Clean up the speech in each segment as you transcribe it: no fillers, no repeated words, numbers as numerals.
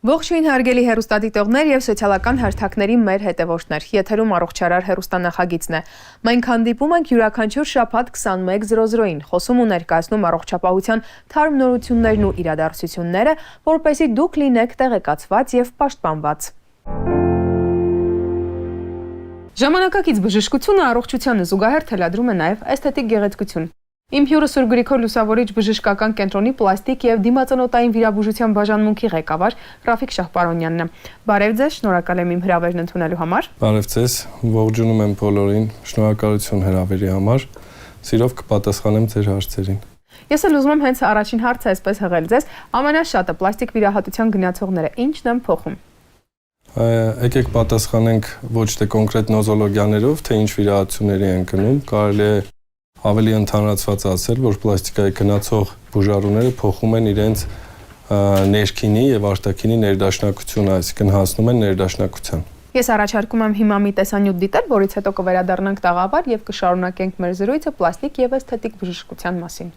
Ողջույն հարգելի հեռուստադիտողներ եւ սոցիալական հարթակների մեր հետևորդներ։ Եթերում առողջարար հեռուստանախագիծն է։ Մենք հանդիպում ենք յուրաքանչյուր շաբաթ 21:00-ին, խոսում ու ներկայացնում առողջապահության թարմ նորություններն ու իրադարձությունները, որպեսզի դուք լինեք տեղեկացված եւ պաշտպանված։ Ժամանակակից բժշկությունը առողջությանը զուգահեռ թելադրում է նաեւ էսթետիկ գեղեցկություն։ Իմ հյուրը Սուրբ Գրիգոր Լուսավորիչ բժշկական կենտրոնի պլաստիկ եւ դիմացանոթային վիրաբուժության բաժանմունքի ղեկավար Ռաֆիկ Շահպարոնյանն է։ Բարև ձեզ, շնորհակալ եմ իմ հրավերն ընդունելու համար։ Բարև ձեզ, ողջունում եմ բոլորին, շնորհակալություն հրավերի համար։ Սիրով կպատասխանեմ ձեր հարցերին։ Ես էլ ուզում եմ հենց առաջին հարցը այսպես հղել ձեզ, ամենաշատը պլաստիկ վիրահատության գնացողները ինչն են փոխում։ Եկեք պատասխանենք ոչ թե կոնկրետ նոզոլոգիաներով, թե ինչ վիրահատությունների են գնում, կարելի է ավելի ընդհանրացված ասել, որ պլաստիկայի գնացող բուժարուները փոխում են իրենց ներքինի եւ արտաքինի ներդաշնակությունը, այսինքն հասնում են ներդաշնակության։ Ես առաջարկում եմ հիմա մի տեսանյութ դիտել, որից հետո կվերադառնանք տաղավար եւ կշարունակենք մեր զրույցը պլաստիկ եւ էսթետիկ բժշկության մասին։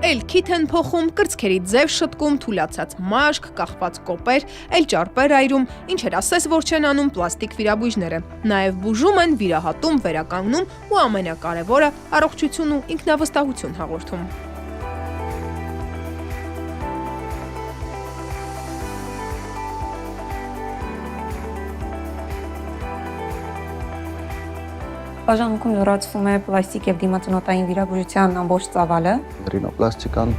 Էլ քիթ են փոխում, կրծքերի ձև շտկում, թուլացած մաշկ, կախված կոպեր, էլ ճարպեր այրում, ինչեր ասես, որ չեն անում պլաստիկ վիրաբույժները։ Նաև բուժում են, վիրահատում, վերականգնում ու ամենակարևորը առողջություն ու ինքնավստահություն հաղորդում։ Բաժանմունքում լրացվում է պլաստիկ եւ դիմացանոթային վիրաբուժության ամբողջ ծավալը։ Ռինոպլաստիկան,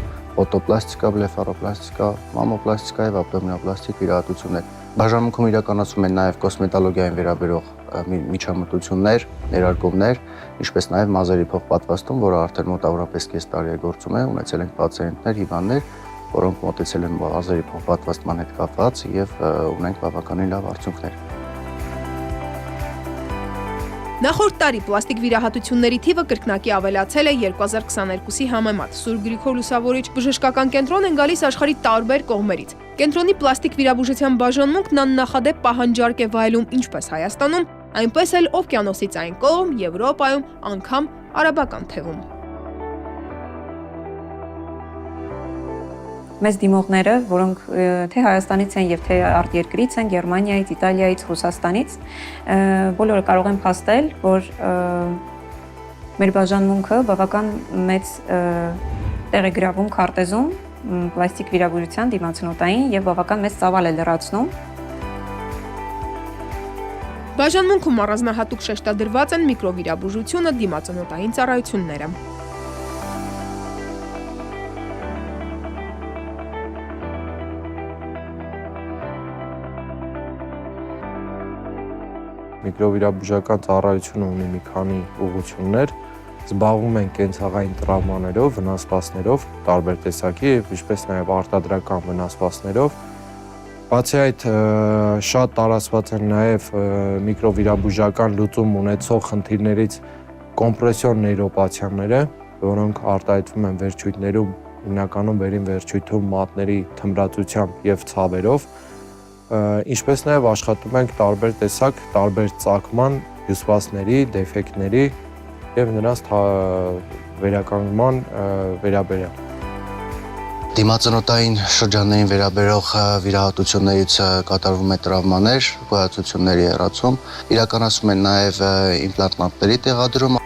օտոպլաստիկա, բլեֆարոպլաստիկա, մամոպլաստիկա եւ աբդոմինոպլաստիկ վիրահատություններ։ Բաժանմունքում իրականացում են նաեւ կոսմետոլոգիային վերաբերող միջամտություններ, ներարկումներ, ինչպես նաեւ մազերի փոխպատվաստում, որը արդեն մոտավորապես կես տարի է գործում է, ունեցել ենք պացիենտներ, հիվանդներ, որոնք մոտեցել են մազերի փոխպատվաստման հետ կապված եւ ունենք բավականին լավ արդյունքներ։ Նախորդ տարի պլաստիկ վիրահատությունների թիվը կրկնակի ավելացել է 2022-ի համեմատ։ Սուրբ Գրիգոր Լուսավորիչ բժշկական կենտրոն են գալիս աշխարհի տարբեր կողմերից։ Կենտրոնի պլաստիկ վիրաբուժության բաժանմունքն աննախադեպ պահանջարկ է վայելում ինչպես Հայաստանում, այնպես էլ օվկիանոսից այն կողմ, Եվրոպայում, անգամ արաբական թևում։ Մեծ դիմողները, որոնք թե Հայաստանից են եւ թե արտերկրից են, Գերմանիայից, Իտալիայից, Ռուսաստանից, բոլորը կարող են փաստել, որ մեր բաժանմունքը բավական մեծ տեղ է գրավում քարտեզում պլաստիկ վիրաբուժության դիմացանոթային եւ բավական մեծ ծավալ է լրացնում։ Բաժանմունքում առանձնահատուկ շեշտադրված են միկրովիրաբուժությունը, դիմացանոթային ծառայությունները։ Միկրովիրաբուժական ծառայությունը ունի մի քանի ուղղություններ, զբաղվում են կենցաղային տրավմաներով, վնասվածքներով, տարբեր տեսակի եւ ինչպես նաեւ արտադրական վնասվածքներով։ Բացի այդ, շատ տարածված են նաեւ միկրովիրաբուժական լուծում ունեցող խնդիրներից կոմպրեսիոն նեյրոպաթիաները, որոնք արտահայտվում են վերջույթներում, հիմնականում վերին վերջույթում մատների թմրածությամբ եւ ցավերով։ Ինչպես նաև աշխատում ենք տարբեր տեսակ, տարբեր ծագման հյուսվածքների, դեֆեկտների եւ նրանց վերականգնման վերաբերյալ։ Դիմացանոթային շրջաններին վերաբերող վիրահատություններից կատարվում է տրավմաներ, գոյացությունների հեռացում, իրականացում են նաև իմպլանտների տեղադրում։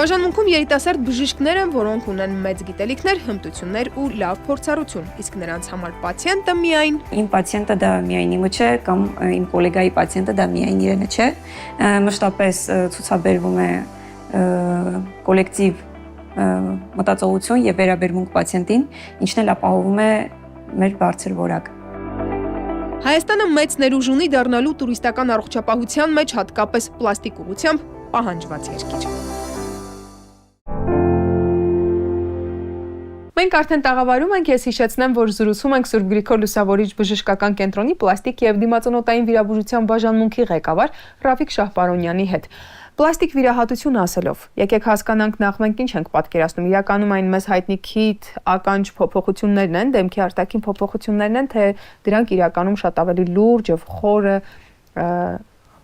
Բաժանմունքում երիտասարդ բժիշկներ են, որոնք ունեն մեծ գիտելիքներ, հմտություններ ու լավ փորձառություն, իսկ նրանց համար պացիենտը միայն Իմ պացիենտը դա միայն իմը չէ, կամ իմ գոլեգայի պացիենտը դա միայն իրենը չէ, մշտապես ցուցաբերվում է կոլեկտիվ մտածողություն եւ վերաբերմունք պացիենտին, ինչն էլ ապահովում է մեր բարձր որակը։ Հայաստանը մեծ ներուժ ունի դառնալու տուրիստական առողջապահության մեջ հատկապես պլաստիկ ուղղությամբ պահանջված երկիր։ Մենք արդեն տաղավարում ենք, ես հիշեցնեմ, որ զրուցում ենք Սուրբ Գրիգոր Լուսավորիչ բժշկական կենտրոնի պլաստիկ եւ դիմացանոթային վիրաբուժության բաժանմունքի ղեկավար Ռաֆիկ Շահպարոնյանի հետ։ Պլաստիկ վիրահատություն ասելով, եկեք հասկանանք նախ մենք ինչ ենք պատկերացնում։ Իրականում այն մեզ հայտնի քիթ, ականջ փոփոխություններն են, դեմքի արտաքին փոփոխություններն են, թե դրանք իրականում շատ ավելի լուրջ եւ խորը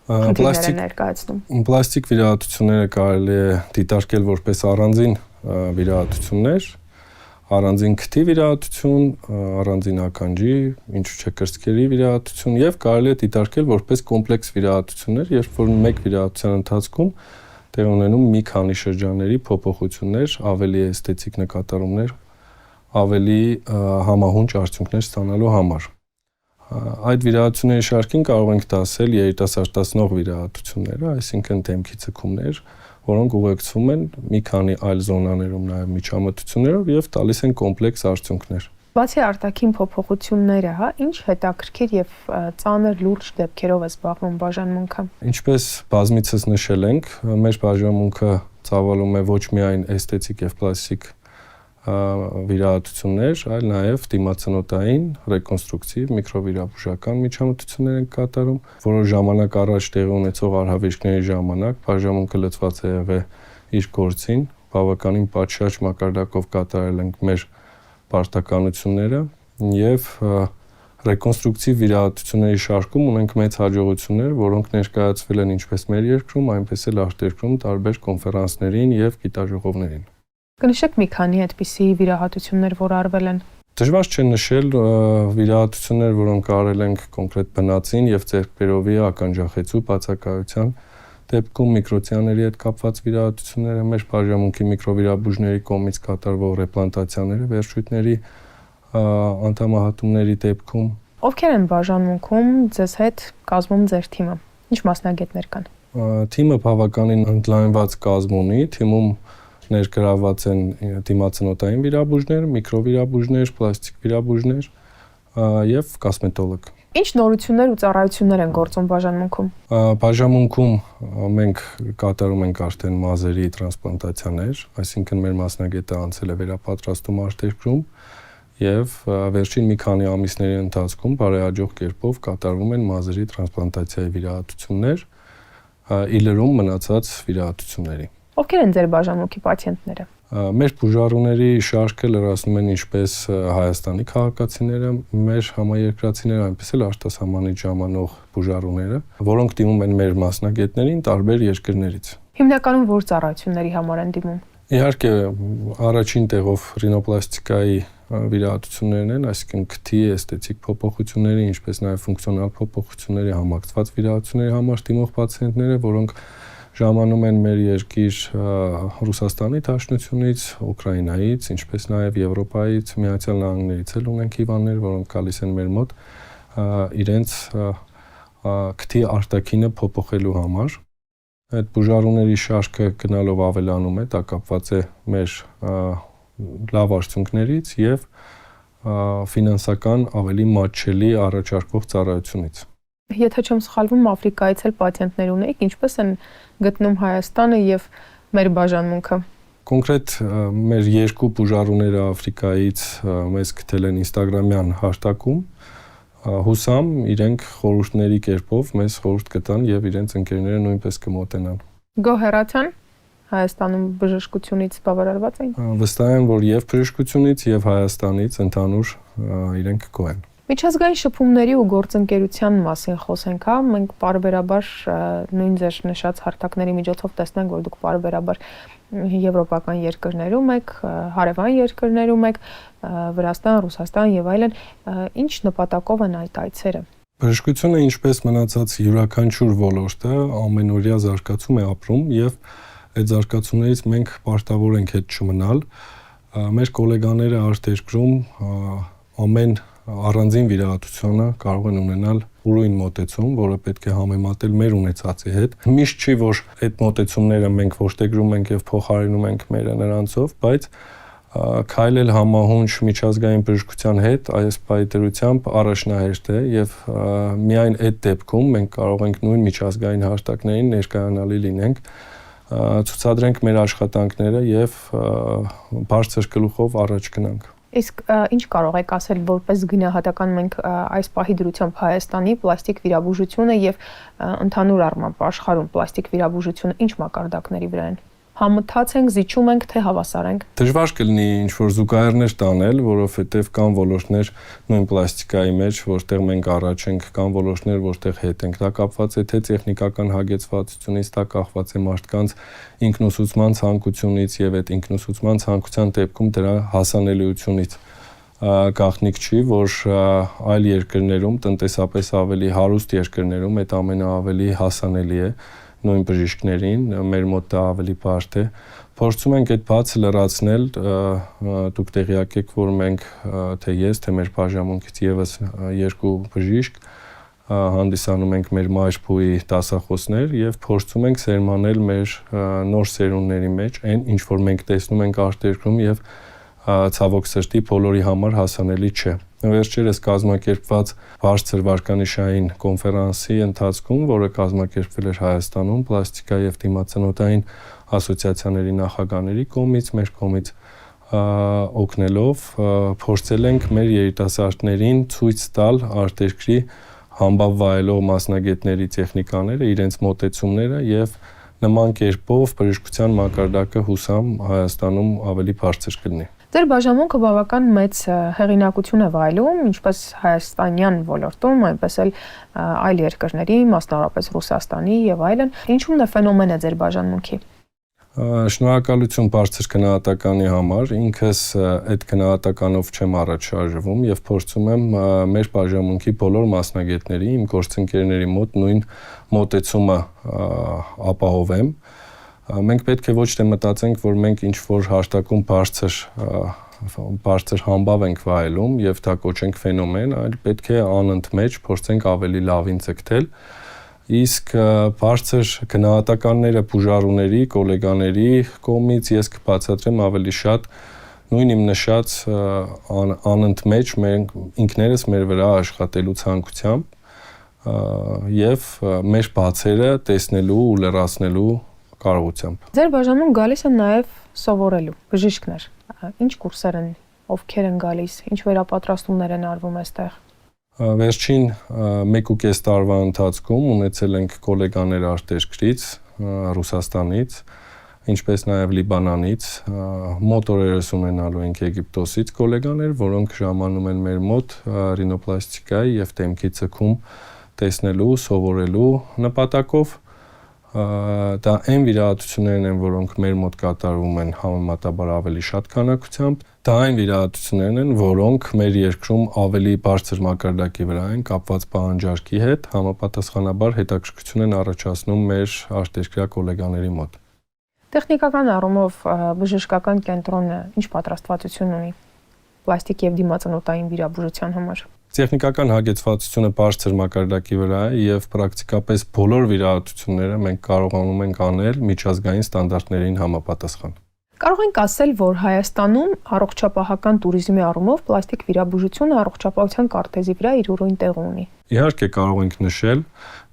խնդիրներ են ներկայացնում։ Պլաստիկ վիրահատությունները կարելի է դիտարկել որպես առանձին վիրահատություններ, առանձին քթի վիրահատություն, առանձին ականջի, ինչու՞ չէ կրծքերի վիրահատություն եւ կարելի է դիտարկել որպես կոմպլեքս վիրահատություններ, երբ որ մեկ վիրահատության ընթացքում տեղ ունենում մի քանի շրջանների փոփոխություններ, ավելի էսթետիկ նկատառումներ, ավելի համահունչ արդյունքներ ստանալու համար։ Այդ վիրահատությունների շարքին կարող ենք դասել երիտասարդացնող վիրահատությունները, այսինքն դեմքի ցկումներ, որոնք ուղեկցվում են մի քանի այլ զոնաներում նաև միջամտություններով եւ տալիս են կոմպլեքս արդյունքներ։ Բացի արտաքին փոփոխությունները, ինչ հետաքրքիր եւ ծանր լուրջ դեպքերով է զբաղվում բաժանմունքը։ Ինչպես բազմիցս նշել ենք, մեր բաժանմունքը ծավալում է ոչ միայն էսթետիկ եւ պլաստիկ վիրահատություններ, այլ նաև դիմացնոտային, ռեկոնստրուկտիվ, միկրովիրաբուժական միջամտություններ են կատարում, որոշ ժամանակ առաջ տեղի ունեցող արհավիրքների ժամանակ բաժանմունքը լծված է եղել իր գործին, բավականին պատշաճ մակարդակով կատարել ենք մեր պարտականությունները եւ ռեկոնստրուկտիվ վիրահատությունների շարքում ունենք մեծ հաջողություններ, որոնք ներկայացվել են ինչպես մեր երկրում, այնպես էլ արտերկրում տարբեր կոնֆերանսներին եւ գիտաժողովներին։ Կնշեք մի քանի այդպիսի վիրահատություններ, որ արվել են։ Դժվար չէ նշել վիրահատություններ, որոնք արել ենք կոնկրետ բնածին եւ ձեռքբերովի ականջախեցու բացակայության դեպքում միկրոցիաների հետ կապված վիրահատությունները, մեր բաժանմունքի միկրովիրաբույժների կողմից կատարվող ռեպլանտացիաները վերջույթների անդամահատումների դեպքում։ Ովքեր են բաժանմունքում ձեզ հետ կազմում ձեր թիմը։ Ինչ մասնագետներ կան։ Թիմը բավականին ընդլայնված կազմ ունի, թիմում ներգրավված են դիմացնոտային վիրաբույժներ, միկրովիրաբույժներ, պլաստիկ վիրաբույժներ եւ կոսմետոլոգ։ Ինչ նորություններ ու ծառայություններ են գործում բաժանմունքում։ Բաժանմունքում մենք կատարում ենք արդեն մազերի տրանսպլանտացիաներ, այսինքն մեր մասնագետը անցել է վերապատրաստում արտերկրում եւ վերջին մի քանի ամիսների ընթացքում բարեհաջող կերպով կատարվում են մազերի տրանսպլանտացիայի վիրահատություններ, իլերում մնացած վիրահատությունների։ Ովքեր են ձեր բաժանմունքի պացիենտները։ Մեր բուժառուների շարքը լրացնում են ինչպես Հայաստանի քաղաքացիները, մեր համաերկրացիները, այնպես էլ արտասահմանից ժամանող բուժառուները, որոնք դիմում են մեր մասնագետներին տարբեր երկրներից։ Հիմնականում որ ծառայությունների համար են դիմում։ Իհարկե, առաջին տեղով ռինոպլաստիկայի վիրահատություններն են, այսինքն քթի էսթետիկ փոփոխությունների, ինչպես նաև ֆունկցիոնալ փոփոխությունների համակցված վիրահատությունների համար դիմող պացիենտները, որոնք ժամանում են մեր երկիր Ռուսաստանի Դաշնությունից, Ուկրաինայից, ինչպես նաև Եվրոպայից, Միացյալ Նահանգներից էլ ունենք հիվանդներ, որոնք գալիս են մեր մոտ իրենց քթի արտաքինը փոփոխելու համար։ Այդ բուժառուների շարքը գնալով ավելանում է, դա կապված է մեր լավ արդյունքներից եւ ֆինանսական ավելի մատչելի առաջարկող ծառայությունից։ Եթե չեմ սխալվում, Աֆրիկայից էլ պացիենտներ ունեիք, ինչպես են գտնում Հայաստանը եւ մեր բաժանմունքը։ Կոնկրետ մեր երկու բուժառուները Աֆրիկայից մեզ գտել են Instagram-յան հաշտակում, հուսամ իրենք խորհուրդների կերպով մեզ խորհուրդ կտան եւ իրենց ընկերները նույնպես կմոտենան։ Գոհ հեռացան Հայաստանում բժշկությունից բավարարված էին։ Վստահ եմ, որ եւ բժշկությունից եւ Հայաստանից ընդհանուր իրենք գոհ են։ Միջազգային շփումների ու գործընկերության մասին խոսենք, հա, մենք պարբերաբար նույն ձեր նշած հարթակների միջոցով տեսնենք, որ դուք պարբերաբար եվրոպական երկրներում եք, հարևան երկրներում եք, Վրաստան, Ռուսաստան եւ այլն, ինչ նպատակով են այդ այցերը։ Բժշկությունը, ինչպես մնացած յուրաքանչյուր ոլորտը, ամենօրյա զարգացում է ապրում եւ այդ զարգացումներից մենք պարտավոր ենք հետ չմնալ։ Մեր գոլեգաները արտերկրում ամեն առանձին վիրահատությունը կարող են ունենալ ուրույն մոտեցում, որը պետք է համեմատել մեր ունեցածի հետ։ Միշտ չի, որ այդ մոտեցումները մենք ողջերում ենք եւ փոխարինում ենք մերը նրանցով, բայց քայլել համահունչ միջազգային բժշկության հետ այս պայծրությամբ առաջնահերթ է եւ միայն այդ դեպքում մենք կարող ենք նույն միջազգային հաշտակներին ներկայանալի լինենք, ցուցադրենք մեր աշխատանքները եւ բարձր գլուխով առաջ գնանք։ Իսկ ինչ կարող եք ասել որպես գնահատական մենք այս պահի դրությամբ Հայաստանի պլաստիկ վիրաբուժությունը եւ ընդհանուր առմամբ աշխարհում պլաստիկ վիրաբուժությունը ինչ մակարդակների վրա են։ Համըթաց ենք, զիջում ենք, թե հավասար ենք։ Դժվար կլինի ինչ-որ զուգահեռներ տանել, որովհետև կան ոլորտներ նույն պլաստիկայի մեջ, որտեղ մենք առաջ ենք, կան ոլորտներ, որտեղ հետ ենք։ Դա կապված է թե տեխնիկական հագեցվածությունից, դա կախված է մարդկանց ինքնուսուցման ցանկությունից եւ այդ ինքնուսուցման ցանկության դեպքում դրա հասանելիությունից։ Գաղտնիք չի, որ այլ երկրներում, տնտեսապես ավելի հարուստ երկրներում այդ ամենը ավելի հասանելի է նույն բժիշկներին, մեր մոտ դա ավելի բարդ է։ Փորձում ենք այդ բացը լրացնել, դուք տեղյակ եք, որ մենք, թե ես, թե մեր բաժանմունքից եւս 2 բժիշկ հանդիսանում ենք մեր մայրփուի դասախոսներ եւ փորձում ենք սերմանել մեր նոր սերունդների մեջ այն, ինչ որ մենք տեսնում ենք արտերկրում եւ ցավոք սրտի բոլորի համար հասանելի չէ։ Վերջերս կազմակերպված բարձր վարկանիշային կոնֆերանսի ընթացքում, որը կազմակերպվել էր Հայաստանում պլաստիկայի եւ դիմացանոթային ասոցիացիաների նախագահների կողմից, մեր կողմից օգնելով փորձել ենք մեր երիտասարդներին ցույց տալ արտերկրի համբավ վայելող մասնագետների տեխնիկաները, իրենց մոտեցումները եւ նման կերպով բժշկության մակարդակը հուսամ Հայաստանում ավելի բարձր կլինի։ Ձեր բաժանմունքը բավական մեծ հեղինակություն է վայելում, ինչպես հայաստանյան ոլորտում, այնպես էլ այլ երկրների, մասնավորապես Ռուսաստանի եւ այլն։ Ինչու՞մն է ֆենոմենը ձեր բաժանմունքի։ Շնորհակալություն բարձր գնահատականի համար։ Ինքս այդ գնահատականով չեմ առաջ շարժվում եւ փորձում եմ մեր բաժանմունքի բոլոր մասնագետների, իմ գործընկերների մոտ նույն մոտեցումը ապահովեմ։ Մենք պետք է ոչ թե մտածենք, որ մենք ինչ-որ հաշտակում բարձր համբավ ենք վայելում եւ դա կոչենք ֆենոմեն, այլ պետք է անընդմեջ փորձենք ավելի լավին ձգտել։ Իսկ բարձր գնահատականները բուժարուների, գոլեգաների կողմից ես կբացատրեմ ավելի շատ նույն իմ նշած անընդմեջ մենք ինքներս մեր վրա աշխատելու ցանկությամբ եւ մեր բացերը տեսնելու ու լրացնելու կարողությամբ։ Ձեր բաժանում գալիս են նաև սովորելու բժիշկներ։ Ինչ կուրսեր են, ովքեր են գալիս, ինչ վերապատրաստումներ են արվում այստեղ։ Վերջին 1.5 տարվա ընթացքում ունեցել ենք գոլեգաներ արտերկրից, Ռուսաստանից, ինչպես նաև Լիբանանից, մոտ օրերս ունենալու ենք Եգիպտոսից գոլեգաներ, որոնք ժամանում են մեր մոտ ռինոպլաստիկայի եւ դեմքի ցկում տեսնելու, սովորելու նպատակով։ Դա այն վիրահատություններն են, որոնք մեր մոտ կատարվում են համեմատաբար ավելի շատ քանակությամբ։ Դա այն վիրահատություններն են, որոնք մեր երկրում ավելի բարձր մակարդակի վրա են կապված պահանջարկի հետ, համապատասխանաբար հետաքրքրություն են առաջացնում մեր արտերկրյա գոլեգաների մոտ։ Տեխնիկական առումով բժշկական կենտրոնը ինչ պատրաստվածություն ունի պլաստիկ եւ դիմացանոթային վիրաբուժության համար։ Տեխնիկական հագեցվածությունը բարձր մակարդակի վրա է եւ պրակտիկապես բոլոր վիրահատությունները մենք կարողանում ենք անել միջազգային ստանդարտներին համապատասխան։ Կարող ենք ասել, որ Հայաստանում առողջապահական туриզմի առումով պլաստիկ վիրաբուժությունը առողջապահության քարտեզի վրա իր ուրույն տեղ ունի։ Իհարկե կարող ենք նշել,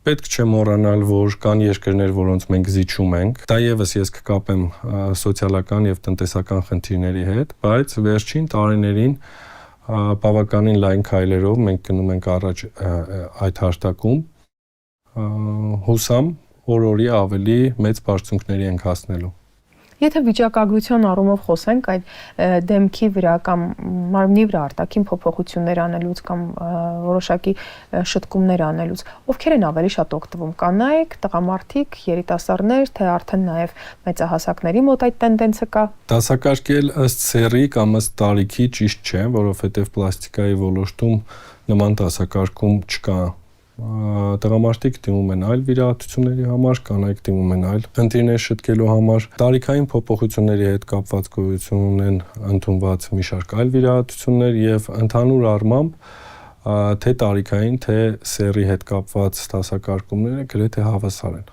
պետք չէ մոռանալ, որ կան երկրներ, որոնց մենք զիջում ենք։ Դա եւս ես կկապեմ սոցիալական եւ տնտեսական խնդիրների հետ, բայց վերջին տարիներին բավականին լայն քայլերով մենք գնում ենք առաջ այդ հաշտակում հուսամ օրորի ավելի մեծ բարձունքների ենք հասնելու։ Եթե վիճակագրության առումով խոսենք այդ դեմքի վրա կամ մարմնի վրա արտաքին փոփոխություններ անելուց կամ որոշակի շտկումներ անելուց, ովքեր են ավելի շատ օգտվում՝ կանայք, տղամարդիկ, երիտասարդներ, թե արդեն նաև մեծահասակների մոտ այդ տենդենսը կա։ Դասակարգել ըստ սեռի կամ ըստ տարիքի ճիշտ չէ, որովհետև պլաստիկայի ոլորտում նման դասակարգում չկա։ Տղամարդիկ դիմում են այլ վիրահատությունների համար, կանայք դիմում են այլ խնդիրներ շտկելու համար։ Տարիքային փոփոխությունների հետ կապված գոյություն ունեն ընդունված մի շարք այլ վիրահատություններ եւ ընդհանուր առմամբ թե տարիքային, թե սեռի հետ կապված դասակարգումները գրեթե հավասար են։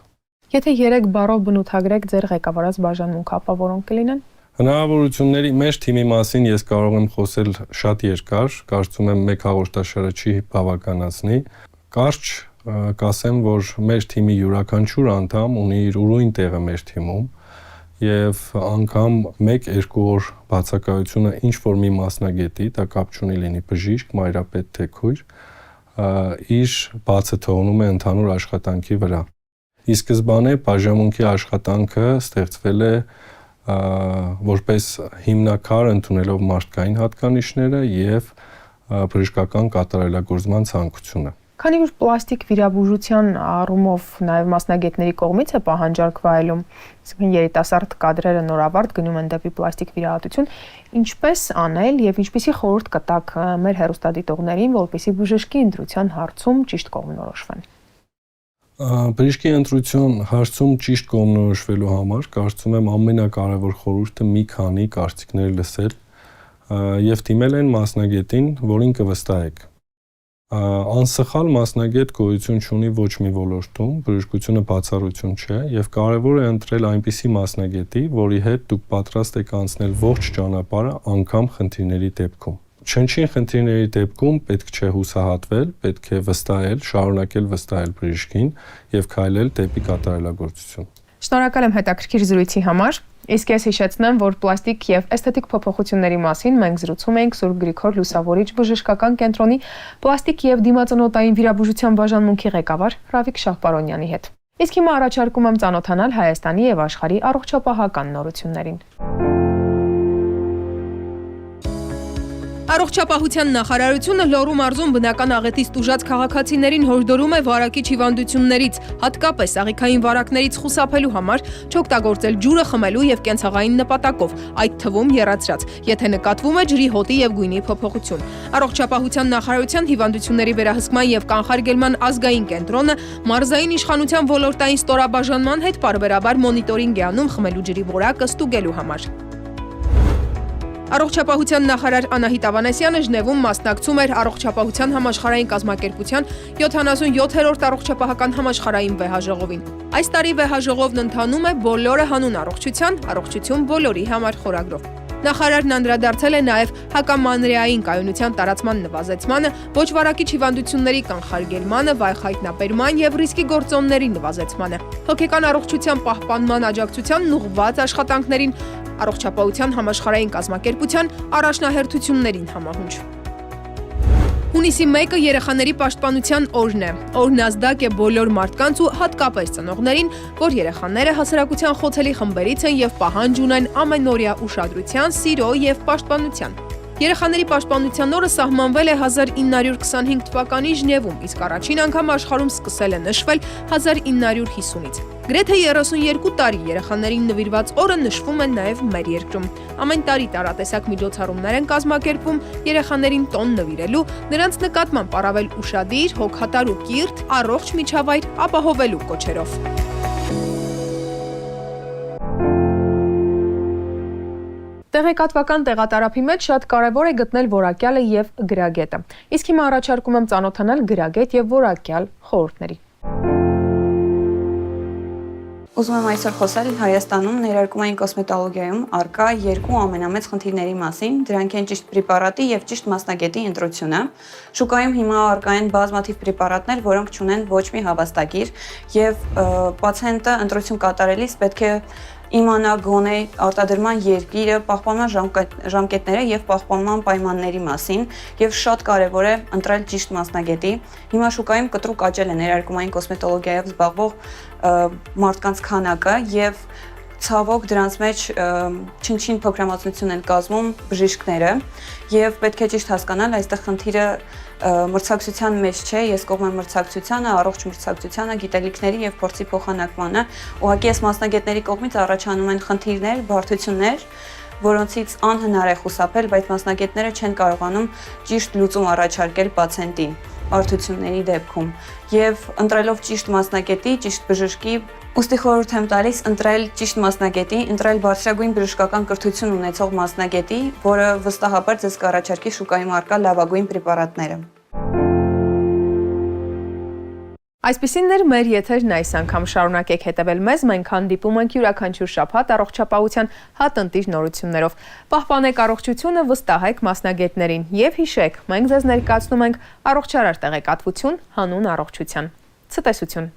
Եթե 3 բառով բնութագրեք ձեր ղեկավարած բաժանմունքը, ապա որոնք կլինեն։ Հնարավորությունների մեր թիմի մասին ես կարող եմ խոսել շատ երկար, կարծում եմ մեկ հաղորդաշարը չի բավականացնի։ Կարճ կասեմ, որ մեր թիմի յուրաքանչյուր անդամ ունի իր ուրույն տեղը մեր թիմում եւ անգամ 1-2 օր բացակայությունը ինչ որ մի մասնագետի, դա կապ չունի լինի բժիշկ, մայրապետ թե քույր, իր բացը թողնում է ընդհանուր աշխատանքի վրա։ Ի սկզբանե բաժանմունքի աշխատանքը ստեղծվել է որպես հիմնակար ընդունելով մարդկային հատկանիշները եւ բժշկական կատարելագործման ցանկությունը։ Քանի որ պլաստիկ վիրաբուժության առումով նաև մասնագետների կողմից է պահանջարկվայելում, այսինքն երիտասարդ կադրերը նորավարտ գնում են դեպի պլաստիկ վիրահատություն, ինչպես անել եւ ինչպիսի խորհուրդ կտաք մեր հեռուստադիտողներին, որպեսզի բժշկի ընտրության հարցում ճիշտ կողմնորոշվեն։ Բժշկի ընտրություն հարցում ճիշտ կողմնորոշվելու համար կարծում եմ ամենակարևոր խորհուրդը մի քանի կարծիքներ լսել եւ դիմել այն մասնագետին, որին կվստահեք։ Անսխալ մասնագետ գոյություն չունի ոչ մի ոլորտում, բժշկությունը բացառություն չէ եւ կարեւոր է ընտրել այնպիսի մասնագետի, որի հետ դուք պատրաստ եք անցնել ողջ ճանապարհը անգամ խնդիրների դեպքում։ Չնչին խնդիրների դեպքում պետք չէ հուսահատվել, պետք է վստահել, շարունակել վստահել բժշկին եւ քայլել դեպի կատարելագործություն։ Շնորհակալ եմ հետաքրքիր զրույցի համար։ Իսկ ես հիշեցնեմ, որ պլաստիկ եւ էսթետիկ փոփոխությունների մասին մենք զրուցում էինք Սուրբ Գրիգոր Լուսավորիչ բժշկական կենտրոնի պլաստիկ եւ դիմացնոտային վիրաբուժության բաժանմունքի ղեկավար Ռավիկ Շահպարոնյանի հետ։ Իսկ հիմա առաջարկում եմ ծանոթանալ Հայաստանի եւ աշխարհի առողջապահական նորություններին։ Առողջապահության նախարարությունը Լոռու մարզում բնական աղետից տուժած քաղաքացիներին հորդորում է վարակիչ հիվանդություններից, հատկապես աղիքային վարակներից խուսափելու համար չօգտագործել ջուրը խմելու եւ կենցաղային նպատակով, այդ թվում եռացրած, եթե նկատվում է ջրի հոտի եւ գույնի փոփոխություն։ Առողջապահության նախարարության հիվանդությունների վերահսկման եւ կանխարգելման ազգային կենտրոնը մարզային իշխանության ոլորտային ստորաբաժանման հետ պարբերաբար մոնիտորինգ է անում խմելու ջրի որակը ստուգելու համար։ Առողջապահության նախարար Անահիտ Ավանեսյանը Ժնևում մասնակցում էր Առողջապահության համաշխարհային կազմակերպության 77-րդ առողջապահական համաշխարհային վեհաժողովին։ Այս տարի վեհաժողովն ընթանում է բոլորը հանուն առողջության, առողջություն բոլորի համար խորագրով։ Նախարարն անդրադարձել է նաև հակամանրեային կայունության տարածման նվազեցմանը, ոչ վարակիչ հիվանդությունների կանխարգելմանը, վայ խայտնաբերման եւ ռիսկի գործոնների նվազեցմանը, հոգեկան առողջության պահպանման աջակցությանն ուղղված աշխատանքներին, Առողջապահության համաշխարհային կազմակերպության առաջնահերթություններին համահունչ։ Հունիսի 1-ը երեխաների պաշտպանության օրն է։ Օրն ազդակ է բոլոր մարդկանց ու հատկապես ծնողներին, որ երեխաները հասարակության խոցելի խմբերից են եւ պահանջ ունեն ամենօրյա ուշադրության, սիրո եւ պաշտպանության։ Երեխաների պաշտպանության օրը սահմանվել է 1925 թվականի Ժնևում, իսկ առաջին անգամ աշխարհում սկսել է նշվել 1950-ից։ Գրեթե 32 տարի երեխաներին նվիրված օրը նշվում է նաև մեր երկրում։ Ամեն տարի տարատեսակ միջոցառումներ են կազմակերպվում երեխաներին տոն նվիրելու, նրանց նկատմամբ առավել ուշադիր, հոգատար ու կիրթ, առողջ միջավայր ապահովելու կոչերով։ Տեղեկատվական տեղատարափի մեջ շատ կարևոր է գտնել որակյալը եւ գրագետը։ Իսկ հիմա առաջարկում եմ ծանոթանալ գրագետ եւ որակյալ խորհուրդների։ Ուզում եմ այսօր խոսել Հայաստանում ներարկումային կոսմետոլոգիայում առկա երկու ամենամեծ խնդիրների մասին, դրանք են ճիշտ պրեպարատի եւ ճիշտ մասնագետի ընտրությունը։ Շուկայում հիմա առկա են բազմաթիվ պրեպարատներ, որոնք չունեն ոչ մի հավաստագիր եւ պացիենտը ընտրություն կատարելիս պետք է իմանա գոնե արտադրման երկիրը, պահպանման ժամկետները եւ պահպանման պայմանների մասին եւ շատ կարեւոր է ընտրել ճիշտ մասնագետի։ Հիմա շուկայում կտրուկ աճել է ներարկումային կոսմետոլոգիայով զբաղվող մարդկանց քանակը եւ ցավոք դրանց մեջ չնչին փոքրամասնություն են կազմում բժիշկները եւ պետք է ճիշտ հասկանալ այստեղ խնդիրը մրցակցության մեջ չէ, ես կողմ եմ մրցակցությանը, առողջ մրցակցությանը, գիտելիքների եւ փորձի փոխանակմանը։ Ուղղակի այս մասնագետների կողմից առաջանում են խնդիրներ, բարդություններ, որոնցից անհնար է խուսափել, բայց մասնագետները չեն կարողանում ճիշտ լուծում առաջարկել պացիենտին բարդությունների դեպքում եւ ընտրելով ճիշտ մասնագետի, ճիշտ բժշկի, ուստի խորհուրդ եմ տալիս ընտրել ճիշտ մասնագետի, ընտրել բարձրագույն բժշկական կրթություն ունեցող մասնագետի, որը վստահաբար ձեզ կառաջարկի շուկայում առկա լավագույն պրեպարատները։ Այսպիսին էր մեր եթերն այս անգամ, շարունակեք հետևել մեզ, մենք հանդիպում ենք յուրաքանչյուր շաբաթ առողջապահության հատընտիր նորություններով։ Պահպանեք առողջությունը, վստահեք մասնագետներին եւ հիշեք, մենք ձեզ ներկայացնում ենք առողջարար տեղեկատվություն հանուն առողջության։ Ցտեսություն։